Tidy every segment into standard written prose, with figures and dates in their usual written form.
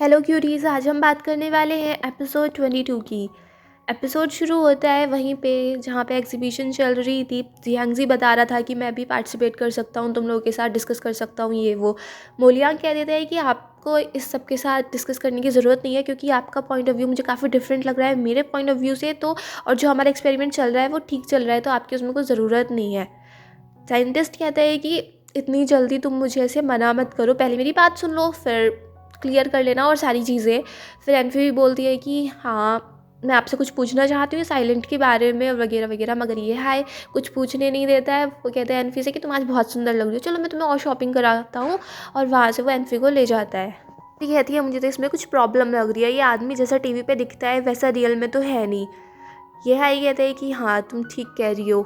Hello curies, आज हम बात करने वाले हैं एपिसोड 22 की। एपिसोड शुरू होता है वहीं पे जहाँ पे एग्जीबिशन चल रही थी। जियांगजी बता रहा था कि मैं भी पार्टिसिपेट कर सकता हूँ, तुम लोगों के साथ डिस्कस कर सकता हूँ ये वो। मोलियांग कह देता है कि आपको इस सब के साथ डिस्कस करने की ज़रूरत नहीं है क्योंकि आपका पॉइंट ऑफ व्यू मुझे काफ़ी डिफरेंट लग रहा है मेरे पॉइंट ऑफ व्यू से, तो और जो हमारा एक्सपेरिमेंट चल रहा है वो ठीक चल रहा है, तो आपकी उसमें कोई ज़रूरत नहीं है। साइंटिस्ट कहता है कि इतनी जल्दी तुम मुझे ऐसे मना मत करो, पहले मेरी बात सुन लो, फिर क्लियर कर लेना और सारी चीज़ें। फिर एनफी भी बोलती है कि हाँ, मैं आपसे कुछ पूछना चाहती हूँ साइलेंट के बारे में वगैरह वगैरह, मगर ये हाय कुछ पूछने नहीं देता है। वो कहता है एनफी से कि तुम आज बहुत सुंदर लग रही हो, चलो मैं तुम्हें और शॉपिंग कराता हूँ, और वहाँ से वो एनफी को ले जाता है। फिर कहती है मुझे तो इसमें कुछ प्रॉब्लम लग रही है, ये आदमी जैसा टीवी पे दिखता है वैसा रियल में तो है नहीं। ये हाई कहता है कि हाँ तुम ठीक कह रही हो।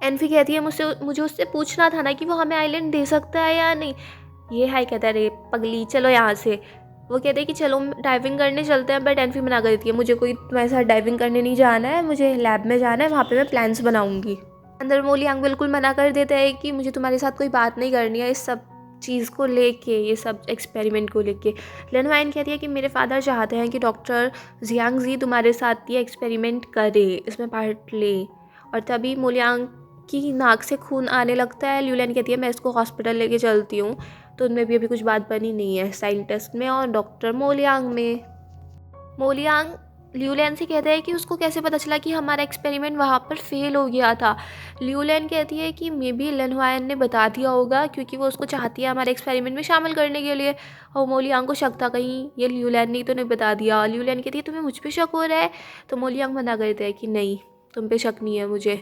एनफी कहती है मुझे उससे पूछना था ना कि वो हमें आइलैंड दे सकता है या नहीं। ये हाई कहता है रे पगली चलो यहाँ से। वो कहते हैं कि चलो डाइविंग करने चलते हैं, बट एनफी मना कर देती है, मुझे कोई तुम्हारे साथ डाइविंग करने नहीं जाना है, मुझे लैब में जाना है, वहाँ पे मैं प्लान्स बनाऊंगी। अंदर मोलियांग बिल्कुल मना कर देता है कि मुझे तुम्हारे साथ कोई बात नहीं करनी है इस सब चीज़ को लेके, ये सब एक्सपेरिमेंट को लेके। लेनवाइन कहती है कि मेरे फादर चाहते हैं कि डॉक्टर जियांगजी तुम्हारे साथ ये एक्सपेरिमेंट करे, इसमें पार्ट ले। और तभी मोलियांग की नाक से खून आने लगता है। ल्यूलियन कहती है मैं इसको हॉस्पिटल लेके चलती हूँ। तो उनमें भी अभी कुछ बात बनी नहीं है, साइंटिस्ट में और डॉक्टर मोलियांग में। मोलियांग ल्यूलियन से कहता है कि उसको कैसे पता चला कि हमारा एक्सपेरिमेंट वहाँ पर फेल हो गया था। ल्यूलियन कहती है कि मे बी लेनवायन ने बता दिया होगा क्योंकि वो उसको चाहती है हमारे एक्सपेरिमेंट में शामिल करने के लिए। और मोलियांग को शक था कहीं ये ल्यूलियन ने तो नहीं बता दिया। ल्यूलियन कहती है तुम्हें मुझ पर शक हो रहा है, तो मोलियांग मना करता है कि नहीं तुम पे शक नहीं है मुझे।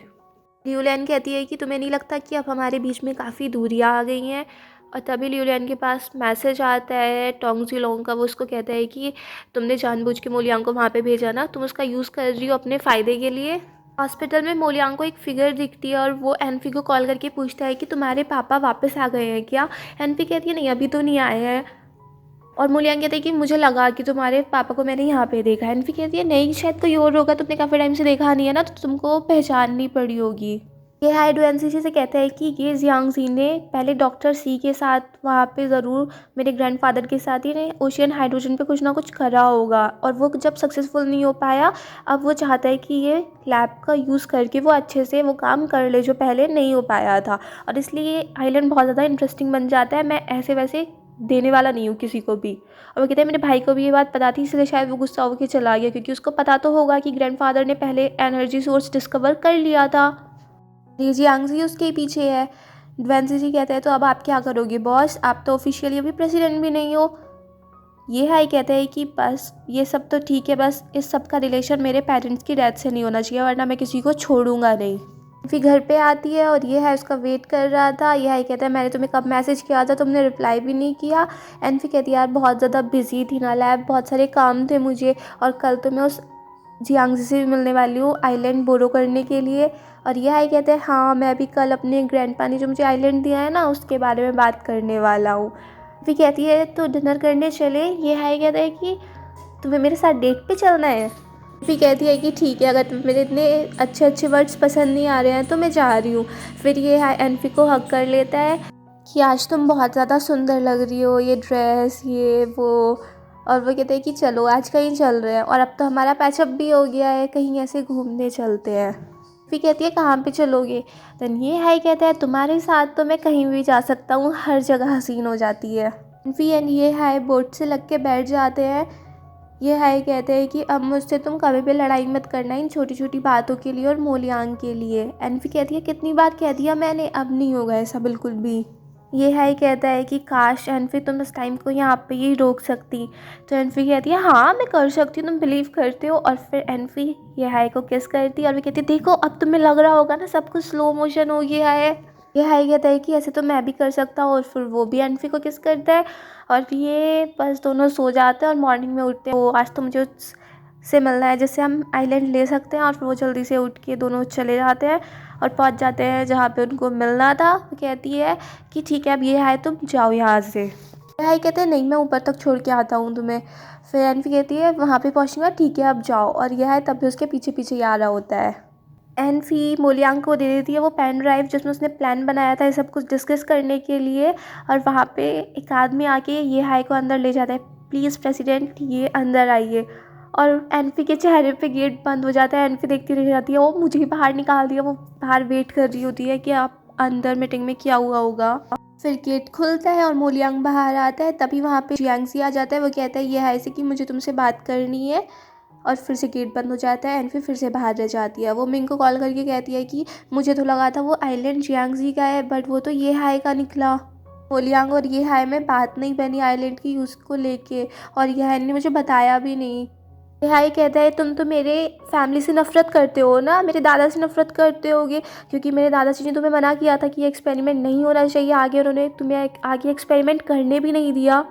ल्यूलियन कहती है कि तुम्हें नहीं लगता कि अब हमारे बीच में काफ़ी दूरियां आ गई हैं। और तभी ल्यूलियन के पास मैसेज आता है टोंग जिलोंग का। वो उसको कहता है कि तुमने जानबूझ के मोलियांग को वहाँ पे भेजा ना, तुम उसका यूज़ कर रही हो अपने फ़ायदे के लिए। हॉस्पिटल में मोलियांग को एक फिगर दिखती है और वो एनफी को कॉल करके पूछता है कि तुम्हारे पापा वापस आ गए हैं क्या। एनफी कहती है नहीं अभी तो नहीं आए हैं। और मोलियांग कहते हैं कि मुझे लगा कि तुम्हारे पापा को मैंने यहाँ पे देखा है। एनफी कहती है नहीं शायद कोई और होगा, तुमने काफ़ी टाइम से देखा नहीं है ना, तो तुमको पहचाननी पड़ी होगी। ये हाइडो एनसीसी से कहता है कि ये जियांगजी ने पहले डॉक्टर सी के साथ वहाँ पे ज़रूर मेरे ग्रैंडफादर के साथ ही ने ओशियन हाइड्रोजन पे कुछ ना कुछ करा होगा, और वो जब सक्सेसफुल नहीं हो पाया अब वो चाहता है कि ये लैब का यूज़ करके वो अच्छे से वो काम कर ले जो पहले नहीं हो पाया था। और इसलिए ये आइलैंड बहुत ज़्यादा इंटरेस्टिंग बन जाता है, मैं ऐसे वैसे देने वाला नहीं हूँ किसी को भी। और वो कहते हैं मेरे भाई को भी ये बात पता थी इसलिए शायद वो गुस्सा होकर चला गया, क्योंकि उसको पता तो होगा कि ग्रैंडफादर ने पहले एनर्जी सोर्स डिस्कवर कर लिया था। जी जियांगजी उसके पीछे है। वेंजीजी कहते हैं तो अब आप क्या करोगे बॉस, आप तो ऑफिशियली अभी प्रेसिडेंट भी नहीं हो। ये हाई कहते हैं कि बस ये सब तो ठीक है, बस इस सब का रिलेशन मेरे पेरेंट्स की डेथ से नहीं होना चाहिए वरना मैं किसी को छोड़ूंगा नहीं। फिर घर पे आती है और ये है उसका वेट कर रहा था। ये हाई कहता है मैंने तुम्हें कब मैसेज किया था, तुमने रिप्लाई भी नहीं किया। एंड फिर कहती है यार बहुत ज़्यादा बिजी थी ना लैब, बहुत सारे काम थे मुझे, और कल तो मैं उस जियांगजी से भी मिलने वाली हूँ आइलैंड बोरो करने के लिए। और ये हाई कहते हैं हाँ मैं भी कल अपने ग्रैंडपा ने जो मुझे आइलैंड दिया है ना उसके बारे में बात करने वाला हूँ। फिर कहती है तो डिनर करने चले। ये हाई कहता है कि तुम्हें मेरे साथ डेट पे चलना है। फिर कहती है कि ठीक है, अगर तुम्हें मेरे इतने अच्छे अच्छे वर्ड्स पसंद नहीं आ रहे हैं तो मैं जा रही हूँ। फिर ये हाई एनफी को हक कर लेता है कि आज तुम बहुत ज़्यादा सुंदर लग रही हो, ये ड्रेस ये वो। और वो कहते हैं कि चलो आज कहीं चल रहे हैं, और अब तो हमारा पैचअप भी हो गया है, कहीं ऐसे घूमने चलते हैं। फिर कहती है कहाँ पे चलोगे। देन ये हाई कहता है तुम्हारे साथ तो मैं कहीं भी जा सकता हूँ, हर जगह हसीन हो जाती है। फिर एंड ये हाई बोट से लग के बैठ जाते हैं। ये हाई कहते हैं कि अब मुझसे तुम कभी भी लड़ाई मत करना इन छोटी छोटी बातों के लिए और मोलियांग के लिए। एनफी कहती है कितनी बार कह दिया मैंने, अब नहीं होगा ऐसा बिल्कुल भी। ये हाई कहता है कि काश एनफी तुम इस टाइम को यहाँ पे ही रोक सकती। तो एनफी कहती है हाँ मैं कर सकती हूँ, तुम बिलीव करते हो। और फिर एनफी ये हाई को किस करती है और वो कहती है देखो अब तुम्हें लग रहा होगा ना सब कुछ स्लो मोशन हो गया है। ये हाई कहता है कि ऐसे तो मैं भी कर सकता हूँ, और फिर वो भी एनफी को किस करता है। और ये बस दोनों सो जाते हैं और मॉर्निंग में उठते हैं। वो आज तो मुझे उससे मिलना है जिससे हम आइलैंड ले सकते हैं, और फिर वो जल्दी से उठ के दोनों चले जाते हैं और पहुंच जाते हैं जहाँ पे उनको मिलना था। वो कहती है कि ठीक है अब ये है तुम जाओ यहाँ से। भाई कहते हैं नहीं मैं ऊपर तक छोड़ के आता हूँ तुम्हें। फिर एनफी कहती है वहाँ पे पहुँचूंगा, ठीक है अब जाओ। और यह है तब भी उसके पीछे पीछे ही आ रहा होता है। एनफी मोलियांग को दे देती है वो पेन ड्राइव जिसमें उसने प्लान बनाया था ये सब कुछ डिस्कस करने के लिए। और वहाँ पे एक आदमी आके ये हाई को अंदर ले जाता है प्लीज़ प्रेसिडेंट ये अंदर आइए। और एनफी के चेहरे पे गेट बंद हो जाता है। एनफी देखती रह जाती है, वो मुझे ही बाहर निकाल दिया। वो बाहर वेट कर रही होती है कि आप अंदर मीटिंग में क्या हुआ होगा। फिर गेट खुलता है और मोलियांग बाहर आता है। तभी वहाँ पे जियांगजी आ जाता है। वो कहता है ये है ऐसे कि मुझे तुमसे बात करनी है, और फिर से गेट बंद हो जाता है। एनफी फिर से बाहर रह जाती है। वो मिंग को कॉल करके कहती है कि मुझे तो लगा था वो आइलैंड जियांगजी का है, बट वो तो ये हाई का निकला। मोलियांग और ये हाई में बात नहीं बनी आइलैंड की उसको लेके, और ये हाई ने मुझे बताया भी नहीं। ये हाई कहता है तुम तो मेरे फैमिली से नफ़रत करते हो ना, मेरे दादा से नफ़रत करते होगे, क्योंकि मेरे दादाजी ने तुम्हें मना किया था कि ये एक्सपेरिमेंट नहीं होना चाहिए आगे, उन्होंने तुम्हें आगे एक्सपेरिमेंट करने भी नहीं दिया।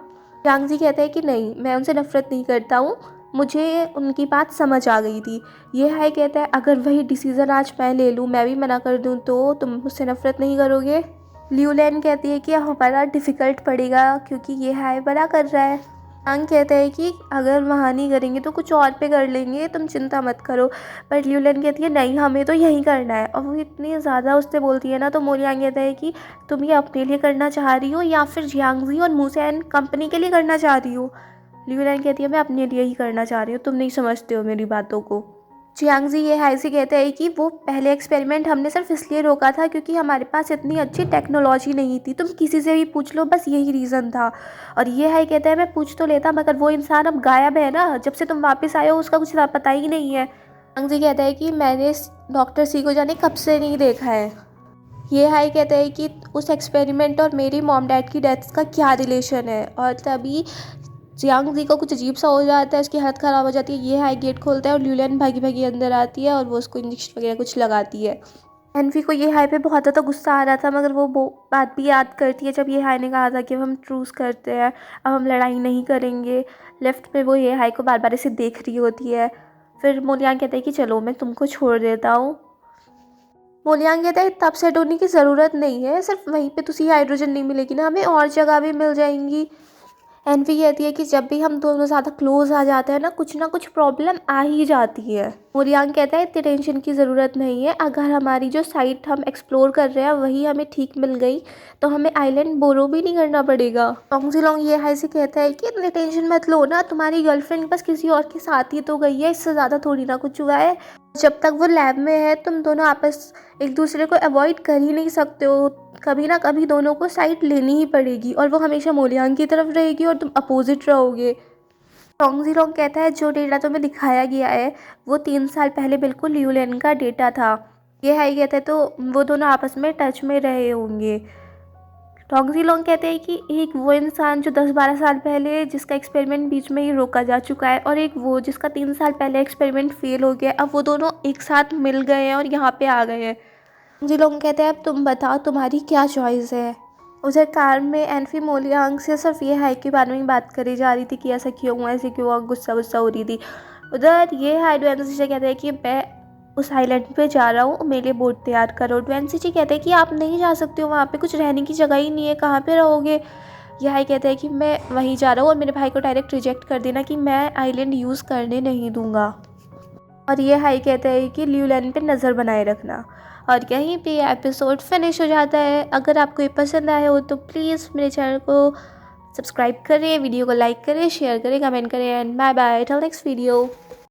जियांग जी कहता है कि नहीं, मैं उनसे नफ़रत नहीं करता हूँ, मुझे उनकी बात समझ आ गई थी। ये हाई कहता है अगर वही डिसीज़न आज मैं ले लूँ, मैं भी मना कर दूँ, तो तुम मुझसे नफ़रत नहीं करोगे। लियू लैन कहती है कि हमारा डिफ़िकल्ट पड़ेगा क्योंकि ये हाई बड़ा कर रहा है। आंग कहता है कि अगर वहाँ नहीं करेंगे तो कुछ और पे कर लेंगे, तुम चिंता मत करो। पर ल्यूलन कहती है नहीं, हमें तो यहीं करना है। और वो इतनी ज़्यादा उससे बोलती है ना, तो मोलियांग कहता है कि तुम ये अपने लिए करना चाह रही हो या फिर जियांगजी और मूसैन कंपनी के लिए करना चाह रही हो। ल्यूलन कहती है मैं अपने लिए ही करना चाह रही हूँ, तुम नहीं समझते हो मेरी बातों को। जियांगजी ये हाई से कहता है कि वो पहले एक्सपेरिमेंट हमने सिर्फ इसलिए रोका था क्योंकि हमारे पास इतनी अच्छी टेक्नोलॉजी नहीं थी, तुम किसी से भी पूछ लो, बस यही रीज़न था। और ये हाई कहता है मैं पूछ तो लेता, मगर वो इंसान अब गायब है ना, जब से तुम वापस आए हो उसका कुछ पता ही नहीं है। जियांगजी कहता है कि मैंने डॉक्टर सी को जाने कब से नहीं देखा है। ये हाई कहता है कि उस एक्सपेरिमेंट और मेरी मॉम डैड की डेथ का क्या रिलेशन है। और तभी जियांगजी को कुछ अजीब सा हो जाता है, उसकी हालत ख़राब हो जाती है। ये हाई गेट खोलता है और ल्यूलियन भागी भागी अंदर आती है और वो उसको इंजेक्शन वगैरह कुछ लगाती है। एनफी को ये हाई पे बहुत ज़्यादा गुस्सा आ रहा था, मगर वो बात भी याद करती है जब ये हाई ने कहा था कि अब हम ट्रूस करते हैं, अब हम लड़ाई नहीं करेंगे। लेफ्ट में वो ये हाई को बार बार ऐसे देख रही होती है। फिर मोलियांग कहता है कि चलो मैं तुमको छोड़ देता हूँ। मोलियांग कहता है तब सेट होने की ज़रूरत नहीं है, सिर्फ वहीं पे तुझे हाइड्रोजन नहीं मिलेगी ना, हमें और जगह भी मिल जाएंगी। एनवी कहती है कि जब भी हम दोनों ज़्यादा क्लोज आ जाते हैं ना कुछ प्रॉब्लम आ ही जाती है। मोरियांग कहता है इतनी टेंशन की ज़रूरत नहीं है, अगर हमारी जो साइट हम एक्सप्लोर कर रहे हैं वही हमें ठीक मिल गई तो हमें आइलैंड बोरो भी नहीं करना पड़ेगा। लॉन्ग ये हाई से कहता है कि इतनी टेंशन मत लो ना, तुम्हारी गर्लफ्रेंड बस किसी और के साथ ही तो गई है, इससे ज़्यादा थोड़ी ना कुछ हुआ है। जब तक वो लैब में है तुम दोनों आपस एक दूसरे को अवॉइड कर ही नहीं सकते हो, कभी ना कभी दोनों को साइड लेनी ही पड़ेगी, और वो हमेशा मोलियांग की तरफ रहेगी और तुम अपोजिट रहोगे। लॉन्ग कहता है जो डेटा तुम्हें दिखाया गया है वो 3 साल पहले बिल्कुल ल्यूलियन का डेटा था। ये हाई कहता है तो वो दोनों आपस में टच में रहे होंगे। लॉन्ग कहते हैं कि एक वो इंसान जो 10-12 साल पहले जिसका एक्सपेरिमेंट बीच में ही रोका जा चुका है, और एक वो जिसका 3 साल पहले एक्सपेरिमेंट फेल हो गया, अब वो दोनों एक साथ मिल गए हैं और यहाँ पे आ गए हैं। लोग कहते हैं अब तुम बताओ तुम्हारी क्या चॉइस है। उधर कार में एनफी मोलियांग से सिर्फ ये हाई के बारे में बात करी जा रही थी कि ऐसा क्यों हुआ, ऐसे क्यों हुआ, गुस्सा गुस्सा हो रही थी। उधर ये हाई ड्वेंसी जी कहते हैं कि मैं उस आइलैंड पे जा रहा हूँ, मेरे लिए बोट तैयार करो। ड्वेंसी जी कहते हैं कि आप नहीं जा सकते हो, वहाँ पे कुछ रहने की जगह ही नहीं है, कहाँ पे रहोगे। ये हाई कहते हैं कि मैं वहीं जा रहा हूँ और मेरे भाई को डायरेक्ट रिजेक्ट कर देना कि मैं आइलैंड यूज़ करने नहीं दूँगा। और ये हाई कहता है कि ल्यूलैन पे नज़र बनाए रखना। और यहीं पे एपिसोड फिनिश हो जाता है। अगर आपको ये पसंद आया हो तो प्लीज़ मेरे चैनल को सब्सक्राइब करें, वीडियो को लाइक करें, शेयर करें, कमेंट करें, and bye bye till next video.